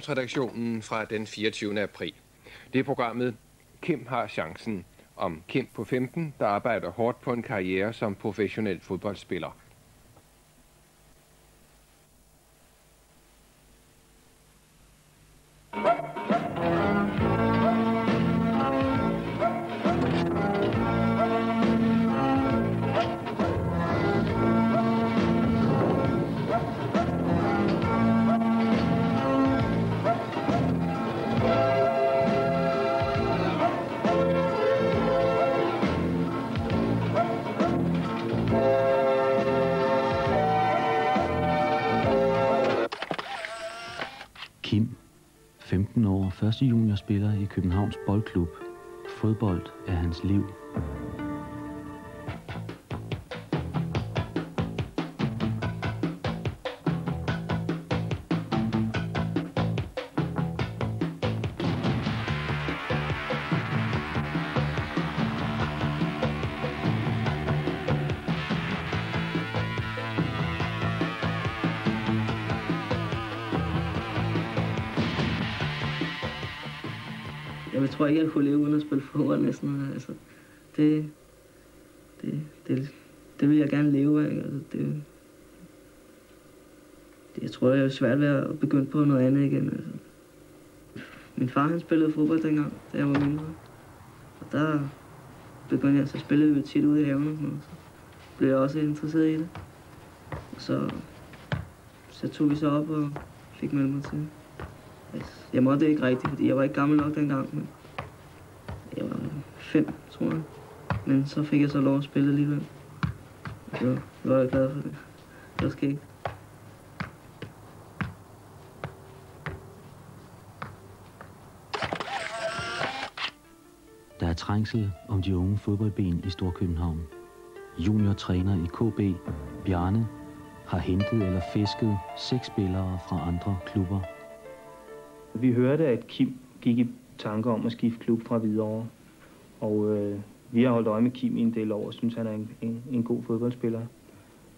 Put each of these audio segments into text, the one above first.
redaktionen fra den 24. april. Det er programmet Kim har chancen, om Kim på 15, der arbejder hårdt på en karriere som professionel fodboldspiller. Kim, 15 år, første juniorspiller i Københavns Boldklub. Fodbold er hans liv. Jeg tror ikke, jeg kunne leve uden at spille fodbold næsten. Altså, det vil jeg gerne leve af. Altså, jeg tror, det er svært ved at begynde på noget andet igen. Altså. Min far han spillede fodbold dengang, da jeg var mindre. Og der begyndte jeg så at spille tit ude i haven. Og så blev jeg også interesseret i det. Og så tog vi så op og fik meldt mig til. Jeg måtte ikke rigtigt, fordi jeg var ikke gammel nok dengang. Men jeg var 5, tror jeg. Men så fik jeg så lov at spille alligevel. Så var jeg glad for det. Det var skægt. Der er trængsel om de unge fodboldben i Storkøbenhavn. Juniortræner i KB, Bjarne, har hentet eller fisket 6 spillere fra andre klubber. Vi hørte, at Kim gik i tanker om at skifte klub fra Hvidovre. Og vi har holdt øje med Kim i en del år og synes, han er en god fodboldspiller.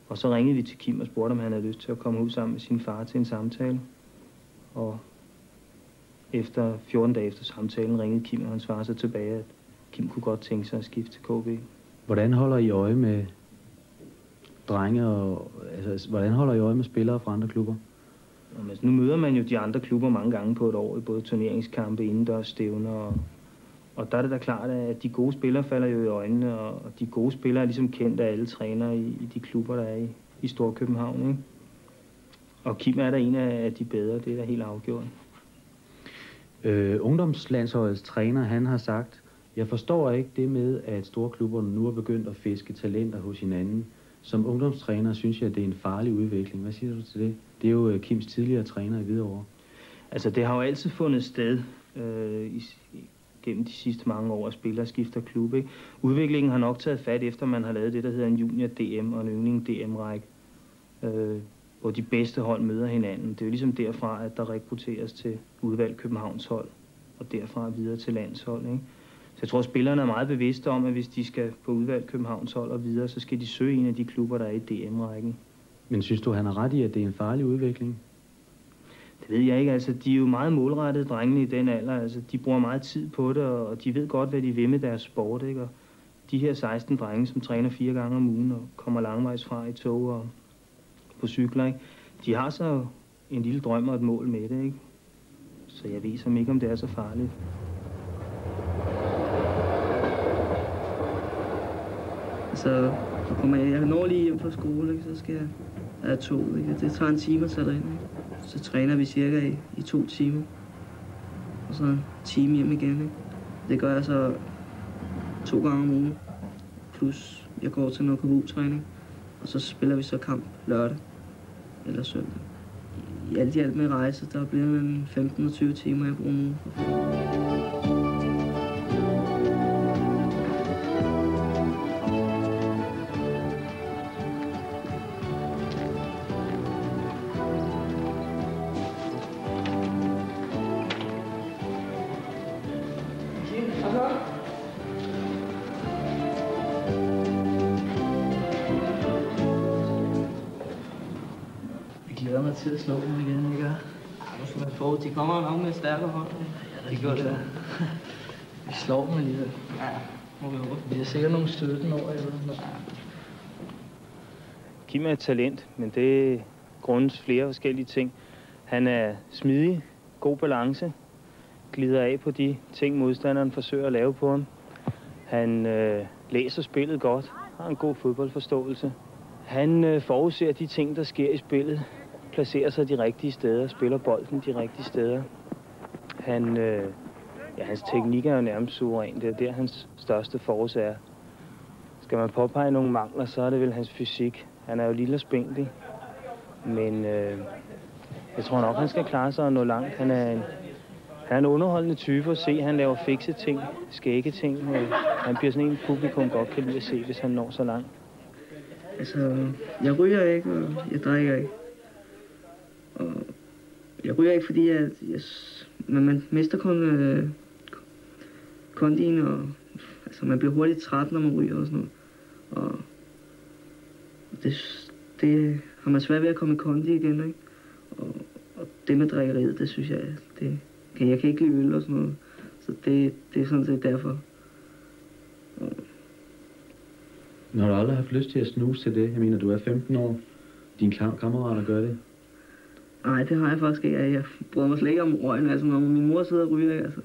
Og så ringede vi til Kim og spurgte, om han havde lyst til at komme ud sammen med sin far til en samtale. Og efter 14 dage efter samtalen ringede Kim og hans far så tilbage, at Kim kunne godt tænke sig at skifte til KB. Hvordan holder I øje med drenge og hvordan holder I øje med spillere fra andre klubber? Jamen, nu møder man jo de andre klubber mange gange på et år i både turneringskampe, indendørs stævner. Og der er det da klart, at de gode spillere falder jo i øjnene, og de gode spillere er ligesom kendt af alle trænere i de klubber, der er i Storkøbenhavn. Ikke? Og Kim er der en af de bedre, det er da helt afgjort. Ungdomslandsholdets træner, han har sagt, jeg forstår ikke det med, at storklubberne nu er begyndt at fiske talenter hos hinanden. Som ungdomstræner synes jeg, at det er en farlig udvikling. Hvad siger du til det? Det er jo Kims tidligere træner i Hvidovre. Altså, det har jo altid fundet sted gennem de sidste mange år, at spillere skifter klub. Ikke? Udviklingen har nok taget fat, efter man har lavet det, der hedder en junior-DM og en yndling-DM-række, hvor de bedste hold møder hinanden. Det er jo ligesom derfra, at der rekrutteres til udvalgt Københavns hold, og derfra videre til landshold. Ikke? Så jeg tror, at spillerne er meget bevidste om, at hvis de skal på udvalgt Københavns hold og videre, så skal de søge en af de klubber, der er i DM-rækken. Men synes du, han har ret i, at det er en farlig udvikling? Det ved jeg ikke. Altså, de er jo meget målrettede, drengene i den alder. Altså, de bruger meget tid på det, og de ved godt, hvad de vil med deres sport. Ikke? Og de her 16 drenge, som træner 4 gange om ugen og kommer langvejs fra i tog og på cykler, ikke? De har så en lille drøm og et mål med det. Ikke? Så jeg ved som ikke, om det er så farligt. Så kommer jeg når lige hjem fra skole, ikke? Så skal jeg have tog. Ikke? Det tager en time at tage derind. Ikke? Så træner vi cirka i 2 timer. Og så en time hjem igen. Ikke? Det gør jeg så 2 gange om ugen. Plus jeg går til noget KU-træning. Og så spiller vi så kamp lørdag eller søndag. I alt med rejse, der bliver man 15 og 20 timer, jeg bruger nu. Jeg glæder mig til at slå dem igen, ikke? Du skal være Jo, de kommer nok med stærkere hånd. Ja, det gjorde det. Vi slår dem alligevel. Ja, må vi håbe. Vi har sikkert nogle 17 år eller sådan noget. Kim er et talent, men det grundes flere forskellige ting. Han er smidig, god balance, glider af på de ting, modstanderen forsøger at lave på ham. Han læser spillet godt, har en god fodboldforståelse. Han forudser de ting, der sker i spillet, placerer sig de rigtige steder, spiller bolden de rigtige steder. Hans teknik er jo nærmest suveræn. Det er der, hans største force er. Skal man påpege nogle mangler, så er det vel hans fysik. Han er jo lille og spinkel, men jeg tror nok, han skal klare sig og nå langt. Han er en underholdende type at se. Han laver fikse ting, skægge ting. Han bliver sådan en publikum godt kan lide at se, hvis han når så langt. Altså, jeg ryger ikke, og jeg drikker ikke. Og jeg ryger ikke, fordi man mister kun kondien, og altså, man bliver hurtigt træt, når man ryger og sådan noget. Og det har man svært ved at komme i kondi igen, ikke? Og det med drikkeriet, det synes jeg, jeg kan ikke lide øl og sådan noget. Så det er sådan set derfor. Har du aldrig haft lyst til at snuse til det? Jeg mener, du er 15 år. Dine kammerater gør det. Nej, det har jeg faktisk ikke. Jeg bryder mig slet ikke om røgen. Altså, når min mor sidder og ryger, altså,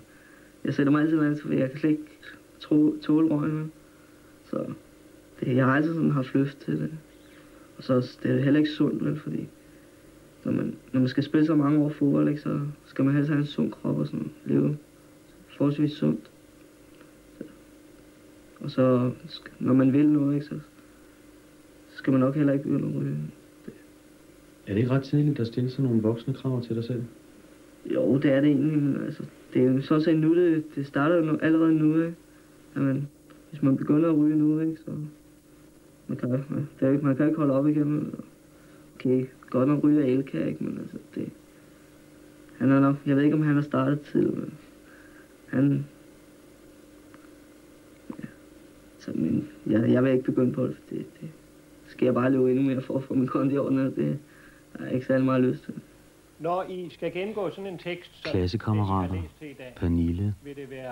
jeg sætter mig altid med, for jeg kan slet ikke tåle røgen. Så jeg har altid sådan haft lyst til det. Og så det er heller ikke sundt, vel, fordi når man skal spille så mange år fodbold, ikke, så skal man helst have en sund krop og sådan leve forholdsvis sundt. Og så når man vil noget, ikke, så skal man nok heller ikke begynde at ryge. Er det ikke ret tidligt at stille sådan nogle voksne krav til dig selv? Jo, det er det egentlig, men altså, det er jo sådan set nu, det starter jo allerede nu, ikke? Jamen, hvis man begynder at ryge nu, ikke, så man kan ikke holde op igen. Okay, godt nok ryger elkær, ikke, men altså, han er nok, jeg ved ikke, om han har startet tidligt, men han, ja, så, men jeg vil ikke begynde på det, for det skal jeg bare løbe endnu mere for at få min kondi i orden, og det har jeg ikke særlig meget lyst til. Når I skal gennemgå sådan en tekst, klassekammerater, Pernille,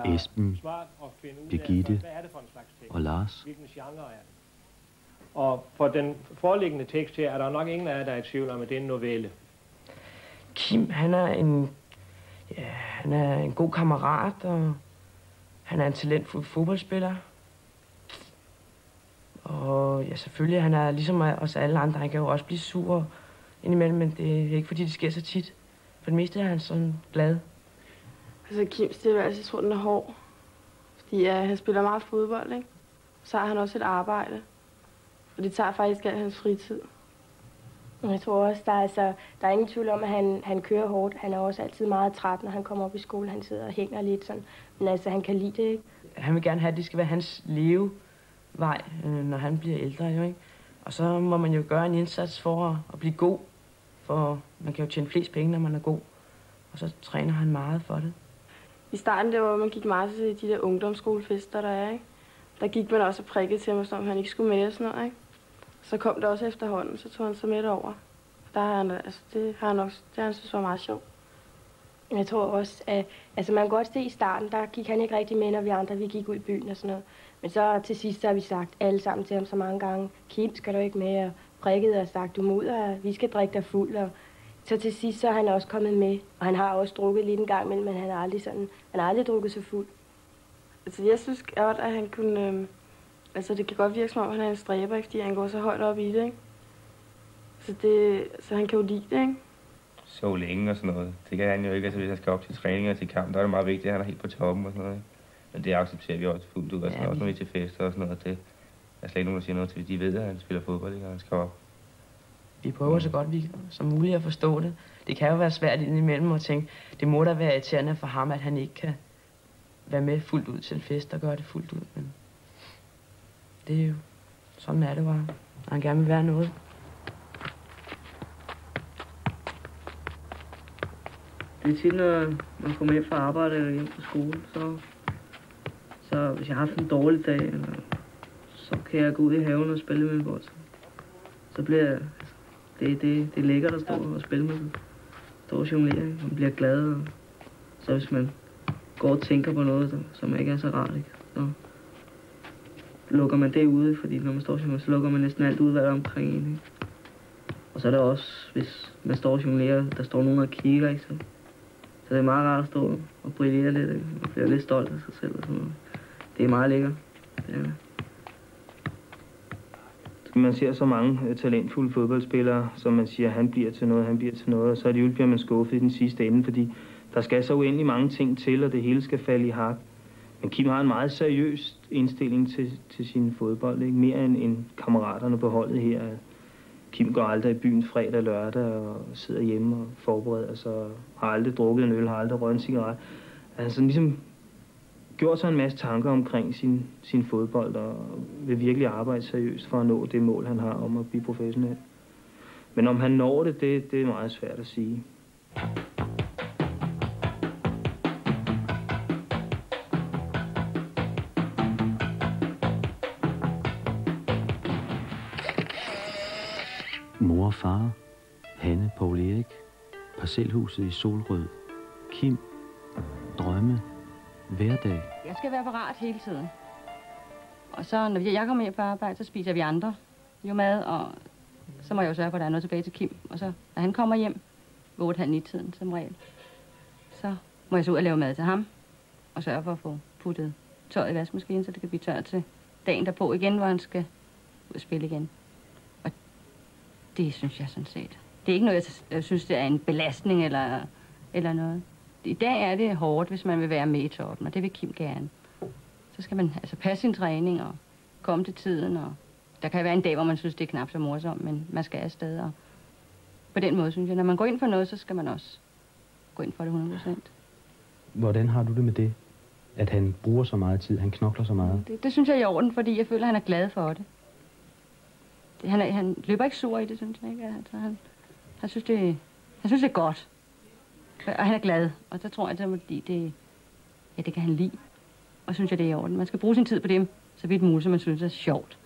Esben, Birgitte og Lars. Hvilken genre er det? Og for den foreliggende tekst her, er der nok ingen af jer, der er i tvivl om, at det er en novelle. Kim, han er en god kammerat, og han er en talentfuld fodboldspiller. Og ja, selvfølgelig, han er ligesom os alle andre. Han kan jo også blive sur indimellem, men det er ikke fordi, det sker så tit. For det meste er han sådan glad. Altså Kims tilværelse, jeg tror, den er hård. Fordi han spiller meget fodbold, ikke? Så har han også et arbejde. Og det tager faktisk al hans fritid. Jeg tror også, der er ingen tvivl om, at han kører hårdt. Han er også altid meget træt, når han kommer op i skole. Han sidder og hænger lidt sådan. Men altså, han kan lide det, ikke? Han vil gerne have, at det skal være hans levevej, når han bliver ældre, jo, ikke? Og så må man jo gøre en indsats for at blive god. For man kan jo tjene flest penge, når man er god. Og så træner han meget for det. I starten, det var, man gik meget til de der ungdomsskolefester, der er, ikke? Der gik man også og prikkede til ham, som han ikke skulle med og sådan noget, ikke? Så kom det også efterhånden, så tog han så med over. Der har han, altså, det har han synes var meget sjovt. Jeg tror også, at altså, man kan godt se i starten, der gik han ikke rigtig med, når vi andre vi gik ud i byen og sådan noget. Men så til sidst så har vi sagt alle sammen til ham så mange gange, Kim, skal du ikke med? Og prikket og sagt, du må ud, og vi skal drikke dig fuld. Og så til sidst så er han også kommet med, og han har også drukket lidt en gang imellem, men han har aldrig drukket så fuld. Altså jeg synes godt, at han kunne, altså det kan godt virke som om, han er en stræber, fordi han går så højt op i det, ikke? Så han kan jo lide det, ikke? Så længe og sådan noget. Det kan han jo ikke, altså hvis han skal op til træning og til kamp, der er det meget vigtigt, at han er helt på toppen og sådan noget, ikke? Men det accepterer vi også fuldt ud, altså også når vi er til fester og sådan noget, det er slet ikke nogen, der siger noget til, de ved, at han spiller fodbold, ikke? Og han skal op. Vi prøver så godt som muligt at forstå det. Det kan jo være svært indimellem at tænke, det må da være irriterende for ham, at han ikke kan være med fuldt ud til en fest og gøre det fuldt ud, men det er jo, sådan er det bare, og han gerne vil være noget. Det er tit, når man kommer hjem fra arbejde eller hjem fra skole, så hvis jeg har haft en dårlig dag, eller, så kan jeg gå ud i haven og spille med min bold. Så bliver jeg, det er lækkert at stå og spille med dem. står og jonglerer, ikke? Man bliver glad, og så hvis man går og tænker på noget, som ikke er så rart, ikke? Så lukker man det ude, fordi når man står og jonglerer, så lukker man næsten alt ud, hvad der er omkring en, ikke? Og så er der også, hvis man står og jonglerer, der står nogen og kigger, ikke? Så det er meget rart at stå og brillere lidt, ikke? Man bliver lidt stolt af sig selv og sådan noget. Det er meget lækkert. Det er det. Man ser så mange talentfulde fodboldspillere, som man siger, han bliver til noget, og så alligevel bliver man skuffet i den sidste ende, fordi der skal så uendelig mange ting til, og det hele skal falde i hak. Men Kim har en meget seriøs indstilling til sin fodbold, ikke? Mere end kammeraterne på holdet her. Kim går aldrig i byen fredag og lørdag og sidder hjemme og forbereder sig, har aldrig drukket en øl, har aldrig røget en cigaret. Han sådan ligesom gjort sig en masse tanker omkring sin fodbold og vil virkelig arbejde seriøst for at nå det mål, han har om at blive professionel. Men om han når det er meget svært at sige. Mor og far, Hanne, Poul Erik, parcelhuset i Solrød, Kim, drømme, hverdag. Jeg skal være parat hele tiden. Og så når jeg kommer hjem på arbejde, så spiser vi andre jo mad, og så må jeg jo sørge for, at der er noget tilbage til Kim. Og så når han kommer hjem, 8:30-9-tiden som regel, så må jeg så ud og lave mad til ham, og sørge for at få puttet tøjet i vaskemaskinen, så det kan blive tørt til dagen derpå igen, hvor han skal ud og spille igen. Og det synes jeg sådan set. Det er ikke noget, jeg synes, det er en belastning eller noget. I dag er det hårdt, hvis man vil være med i toppen, og det vil Kim gerne. Så skal man altså passe sin træning og komme til tiden, og der kan være en dag, hvor man synes, det er knap så morsomt, men man skal afsted. Og på den måde synes jeg, når man går ind for noget, så skal man også gå ind for det 100%. Hvordan har du det med det, at han bruger så meget tid, han knokler så meget? Det synes jeg er i orden, fordi jeg føler, at han er glad for det. Han løber ikke sur i det, synes jeg ikke. Altså, han synes, det er godt. Og han er glad, og så tror jeg, at det kan han lide. Og synes jeg, det er i orden. Man skal bruge sin tid på dem, så vidt muligt, som man synes er sjovt.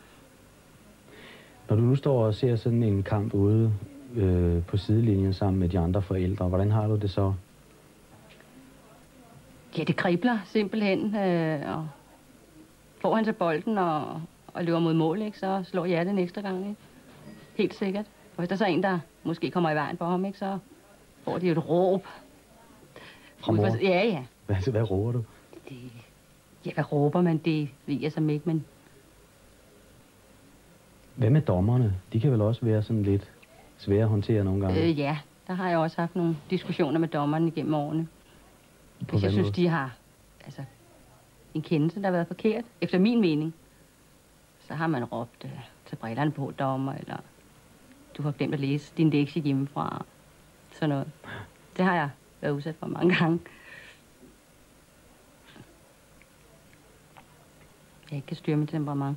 Når du nu står og ser sådan en kamp ude på sidelinjen sammen med de andre forældre, hvordan har du det så? Ja, det kribler simpelthen. Og får han så bolden og løber mod mål, ikke, så slår hjertet en ekstra gang. Ikke? Helt sikkert. Og hvis der så er en, der måske kommer i vejen for ham, ikke, så får de jo et råb. Fra mor? Ja. Hvad råber du? Ja, hvad råber man? Det ved jeg som ikke, men... Hvad med dommerne? De kan vel også være sådan lidt svære at håndtere nogle gange? Ja, der har jeg også haft nogle diskussioner med dommerne igennem årene. Hvis jeg synes, de har en kendelse, der har været forkert, efter min mening, så har man råbt til brillerne på dommer, eller du har glemt at læse din lektie hjemmefra, sådan noget. Det har jeg været udsat for mange gange. Jeg ikke kan styre mit temperament.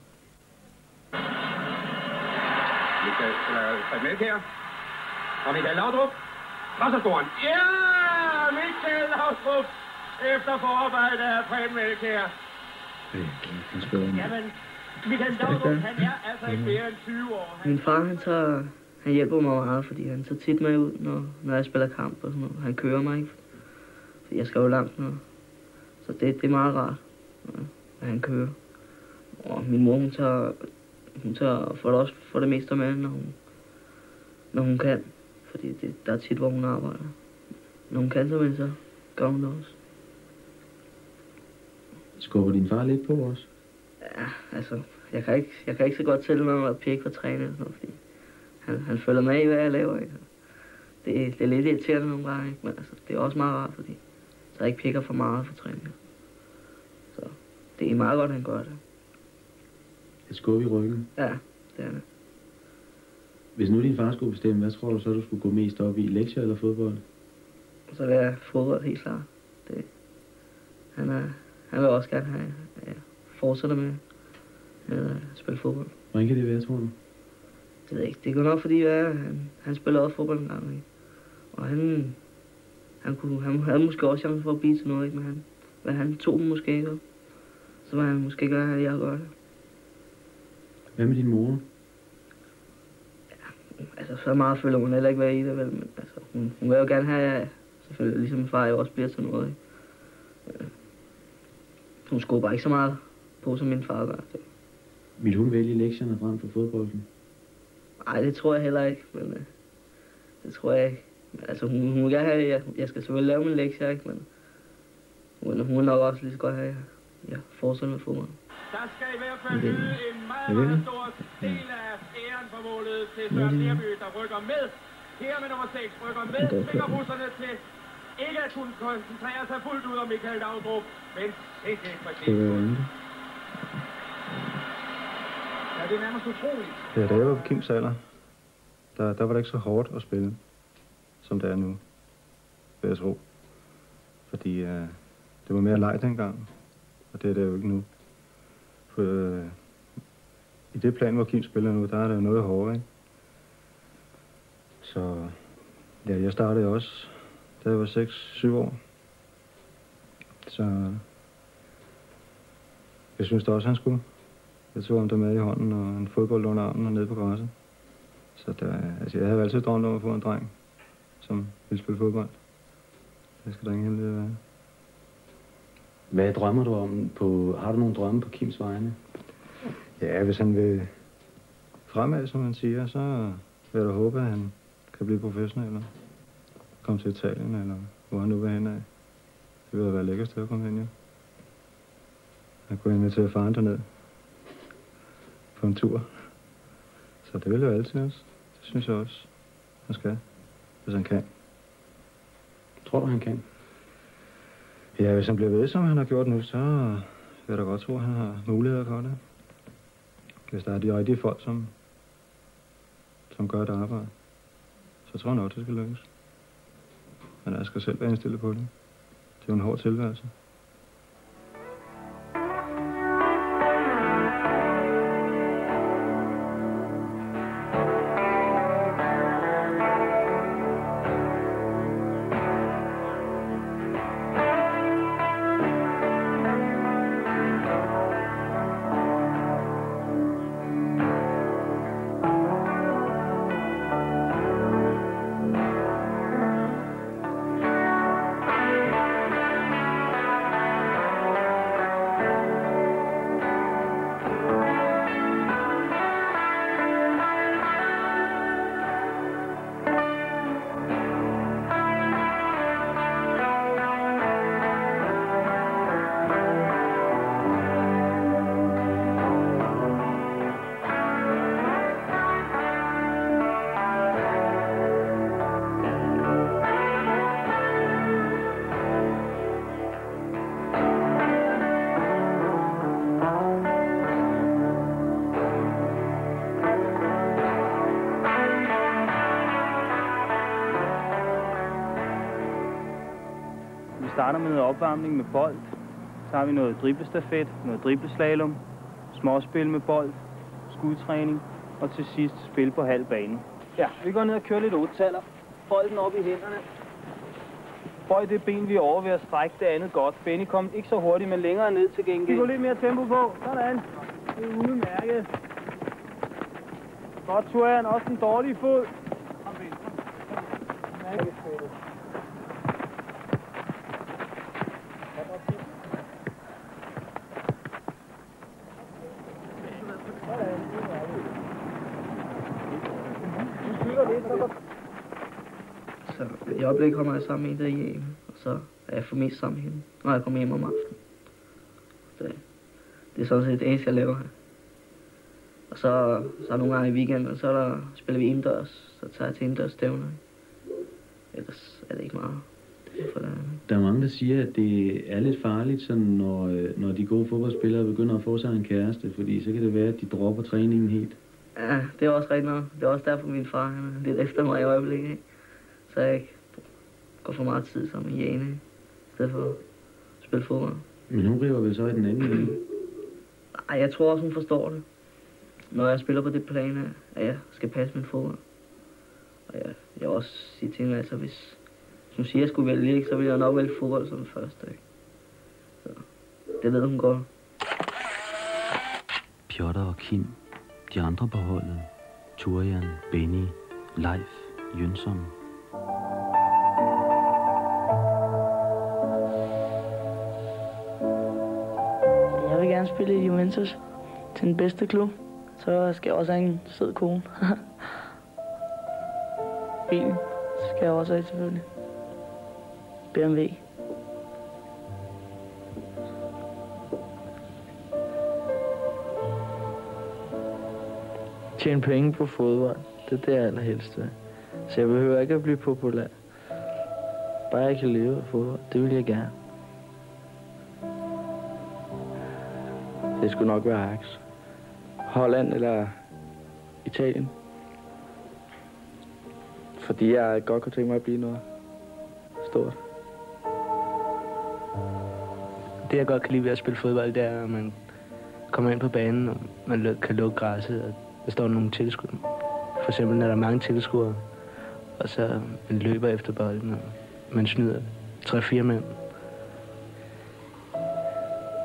Michael Melkjær. Og Michael Laudrup. Og så scoren. Ja! Michael Laudrup. Efter forarbejde af Preben Melkjær. Jamen, Michael Laudrup, han er altså ikke mere end 20 år. Min far, han hjælper mig meget, fordi han tager tit med ud, når jeg spiller kamp og sådan noget. Han kører mig ikke, fordi jeg skal jo langt noget. Så det er meget rart, at han kører. Og min mor, hun tager for det meste med, når hun kan. Fordi der er tit, hvor hun arbejder. Når hun kan, så gør hun det også. Skubber din far lidt på os? Ja, altså, jeg kan ikke så godt tælle, når jeg er pæk for træning eller sådan noget, fordi han følger med i, hvad jeg laver, ikke? Det er lidt irriterende nogle gange, ikke? Men altså, det er også meget rart, fordi så jeg ikke pikker for meget for træning. Så det er meget godt, han gør det. Et skub i ryggen? Ja, det er det. Hvis nu din far skulle bestemme, hvad tror du så, du skulle gå mest op i? Lektier eller fodbold? Så vil jeg fodbold, helt klart. Han vil også gerne have, at jeg fortsætter med at spille fodbold. Hvordan kan det være, tror du? Det ved jeg ikke. Det går nok, fordi han spiller også fodbold en gang, ikke? Og han havde måske også chance for at blive til noget, ikke? Men han tog den måske ikke. Så var han måske gøre, at jeg gør det. Hvad med din mor? Ja, Altså, så meget føler hun heller ikke være i det, vel, men altså, hun vil jo gerne have, selvfølgelig, ligesom min far jo også bliver til noget, ikke? Hun skulle bare ikke så meget på, som min far gør. Vil hun vælge lektierne frem for fodbolden? Nej, det tror jeg heller ikke, men det tror jeg ikke. Altså, hun vil gerne have, jeg skal selvfølgelig lave min lektier, ikke, men hun vil nok også lige så godt have, jeg fortsætter med fodbold. Der skal i hvert fald lyde en meget stor del af æren for målet til Søren Lerby, der rykker med. Her med nummer 6 rykker med, tvinger russerne til ikke at kunne koncentrere sig fuldt ud om Michael Laudrup, men ikke præcis. Ja, det er nærmest utroligt. Ja, da jeg var på Kims alder, der var det ikke så hårdt at spille, som det er nu, vil jeg tro. Fordi det var mere leg dengang, og det er det jo ikke nu. For, i det plan, hvor Kim spiller nu, der er det jo noget hårdere, ikke? Så ja, jeg startede også, da jeg var 6-7 år. Så jeg synes da også, han skulle. Jeg tog ham der med i hånden og en fodbold under armen og nede på græsset. Så altså, jeg havde altid drømt om at få en dreng, som ville spille fodbold. Det skal der ingen hemmelighed være. Hvad drømmer du om har du nogle drømme på Kims vegne? Ja, hvis han vil fremad, som han siger, så vil jeg da håbe, at han kan blive professionel eller komme til Italien, eller hvor han nu vil hen af. Det vil være lækkert sted at komme hen, ja. Jeg kunne invitere faren derned på en tur. Så det vil jeg altid også. Det synes jeg også, han skal, hvis han kan. Tror du, han kan? Ja, hvis han bliver ved, som han har gjort nu, så vil jeg da godt tro, at han har muligheder for det. Hvis der er de rigtige folk, som gør et arbejde, så tror jeg nok, det skal lykkes. Men jeg skal selv være indstillet på det. Det er jo en hård tilværelse. Vi starter med noget opvarmning med bold. Så har vi noget driblestafet, noget dribleslalom, småspil med bold, skudtræning og til sidst spil på halv bane. Ja, vi går ned og kører lidt 8-taller. Bolden op i hænderne. Bøj det ben, vi er over ved at strække det andet godt. Benny kom ikke så hurtigt, men længere ned til gengæld. Vi går lidt mere tempo på. Sådan. Det er udmærket. Godt, Turian. Også en dårlig fod. Kom, Benny. Mærke spillet. Så i øjeblikket kommer jeg sammen med en der hjem, og så er jeg for mest sammen med hende, når jeg kommer hjem om aftenen. Det er sådan set det eneste, jeg laver her. Og så nogle gange i weekenden, så spiller vi indendørs, så tager jeg til indendørs stævner. Ellers er det ikke meget. Der er mange, der siger, at det er lidt farligt, sådan, når de gode fodboldspillere begynder at få sig en kæreste, fordi så kan det være, at de dropper træningen helt. Ja, det er også rigtigt nok. Det er også derfor, min far han er lidt efter mig i øjeblikket, ikke? Så jeg ikke går for meget tid sammen med Jane, i stedet for at spille fodbold. Men hun river vel så i den anden ende? Nej, jeg tror også, hun forstår det. Når jeg spiller på det plan, at jeg skal passe min fodbold. Og jeg vil også sige til hende, altså hvis hun siger, at jeg skulle vælge, så vil jeg nok vælge fodbold som det første, ikke? Så det ved hun godt. Piotr og Kim, de andre på holdet, Turian, Benny, Leif Jønsson. Jeg vil gerne spille i Juventus til den bedste klub. Så skal jeg også have en sød kone. Bilen skal jeg også have selvfølgelig. BMW. Tjene penge på fodbold. Det er det, jeg allerhelst vil. Så jeg behøver ikke at blive populær. Bare jeg kan leve af fodbold. Det vil jeg gerne. Det skulle nok være Ajax. Holland eller Italien. Fordi jeg godt kunne tænke mig at blive noget stort. Det jeg godt kan lide ved at spille fodbold, det er, at man kommer ind på banen, og man kan lukke græsset, og der står nogle tilskud. For eksempel, når der er mange tilskuere, og så man løber efter bolden, og man snyder 3-4 mænd.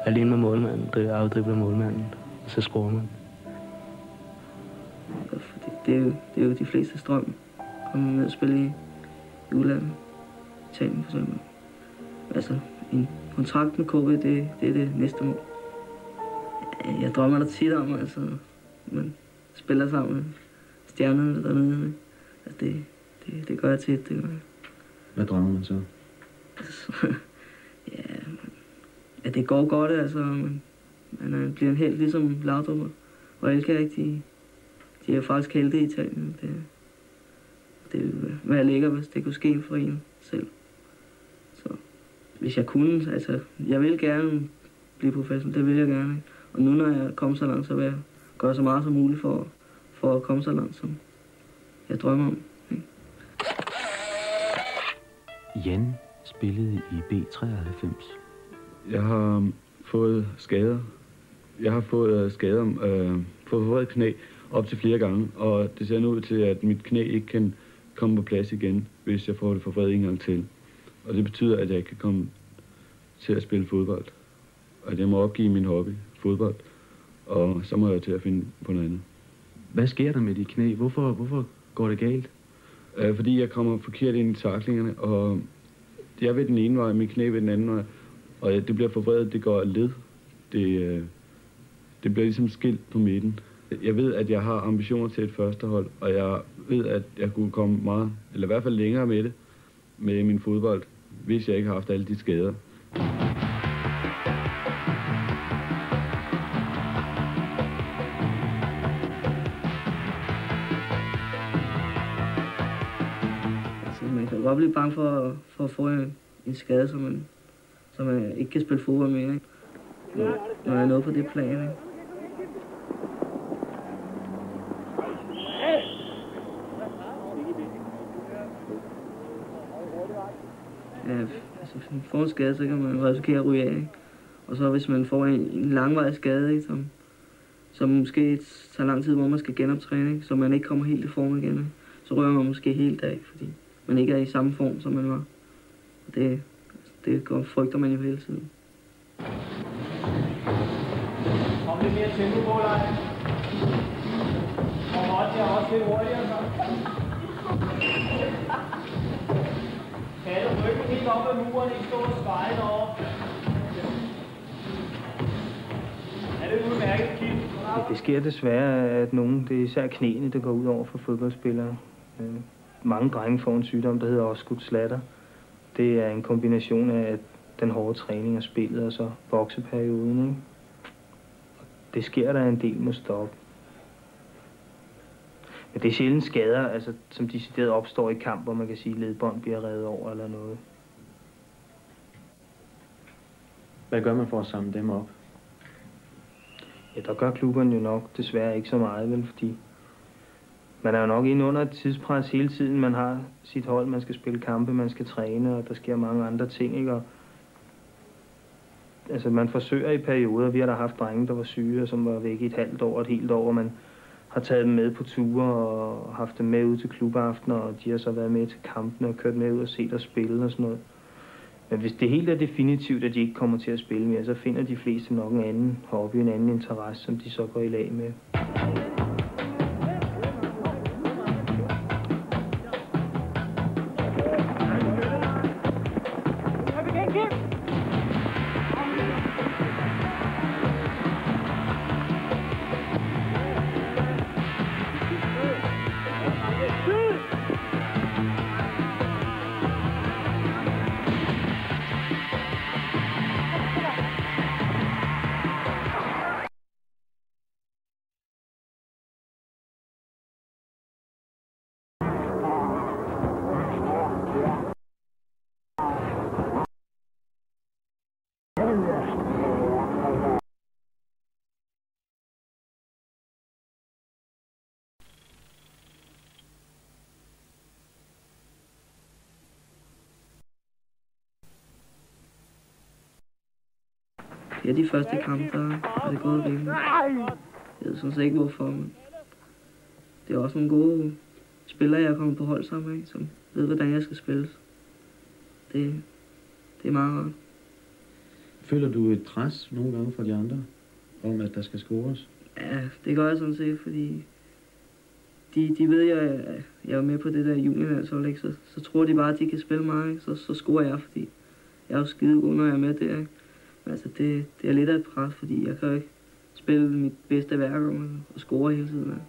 Alene med målmanden, afdribler målmanden, og så scorer man. Det er jo de fleste strøm. Kommer ned og spille i udlandet. Italien for eksempel. Altså, en kontrakt med KB, det er det næste mål. Jeg drømmer der tit om, altså, man spiller sammen med stjernerne dernede. Altså, det gør jeg tit, det gør jeg. Hvad drømmer man så? Ja, det går godt, altså. Man bliver en helt ligesom Laudrup og Elkjær, de er faktisk heldige i Italien. Det ville være lækker, hvis det kunne ske for en selv. Så hvis jeg kunne, altså, jeg vil gerne blive professionel, det vil jeg gerne. Og nu når jeg kommer så langt, så vil jeg gøre så meget som muligt for at komme så langt, som jeg drømmer om. Ikke? Jan spillede i B93. Jeg har fået skader. Jeg har fået skader på forvredet knæ op til flere gange, og det ser nu ud til, at mit knæ ikke kan komme på plads igen, hvis jeg får det forvredet en gang til. Og det betyder, at jeg ikke kan komme til at spille fodbold. At jeg må opgive min hobby, fodbold, og så må jeg til at finde på noget andet. Hvad sker der med dit knæ? Hvorfor går det galt? Fordi jeg kommer forkert ind i taklingerne, og jeg ved den ene vej, mit knæ ved den anden vej, og det bliver forvredet, det går led. Det bliver ligesom skilt på midten. Jeg ved, at jeg har ambitioner til et førstehold, og jeg ved, at jeg kunne komme meget, eller i hvert fald længere med det, med min fodbold, hvis jeg ikke har haft alle de skader. Altså, man kan godt blive bange for at få en skade, så man ikke kan spille fodbold mere, ikke? Når jeg er nået på det plan, ikke? Ja, altså hvis man får en skade, så kan man risikere at ryge af, ikke? Og så hvis man får en langvarig skade, ikke, som måske tager lang tid, hvor man skal genoptræne, ikke, så man ikke kommer helt i form igen, ikke, så ryger man måske helt af, fordi man ikke er i samme form, som man var. Og det frygter man jo hele tiden. Kom lidt mere tempo på dig. Og hold jer også lidt hurtigere, så. Kan du rykke helt op ad muren, ikke stå og sveje derovre? Er det udmærket, Kim? Ja, det sker desværre, at nogen, det er især knæene, der går ud over for fodboldspillere. Mange drenge får en sygdom, der hedder osgood-Schlatter. Det er en kombination af den hårde træning og spillet, og så vokseperioden, ikke? Det sker der en del må stoppe. Men det er sjældent skader, altså, som decideret opstår i kamp, hvor man kan sige, at ledbånd bliver revet over eller noget. Hvad gør man for at samle dem op? Ja, der gør klubberne jo nok desværre ikke så meget, vel, fordi man er jo nok inde under et tidspres hele tiden. Man har sit hold, man skal spille kampe, man skal træne, og der sker mange andre ting, ikke? Og altså, man forsøger i perioder. Vi har da haft drenge, der var syge, og som var væk i et halvt år, et helt år, og man har taget dem med på ture og haft dem med ud til klubaftener, og de har så været med til kampene og kørt med ud og set og spille og sådan noget. Men hvis det helt er definitivt, at de ikke kommer til at spille mere, så finder de fleste nok en anden hobby, en anden interesse, som de så går i lag med. Ja, de første kampe, der er det gået rimelig. Jeg ved sådan set ikke hvorfor, men det er også nogle gode spillere, jeg er kommet på hold sammen med, som ved, hvordan jeg skal spille. Det er meget rart. Føler du et pres nogle gange fra de andre, om at der skal scores? Ja, det gør jeg sådan set, fordi de ved jo, at jeg er med på det der juniorlandshold, ikke? Så tror de bare, at de kan spille mig, ikke? Så scorer jeg, fordi jeg er jo skide god, når jeg er med der, ikke? Men altså, det er lidt af et pres, fordi jeg kan jo ikke spille mit bedste værk og score hele tiden. Ikke?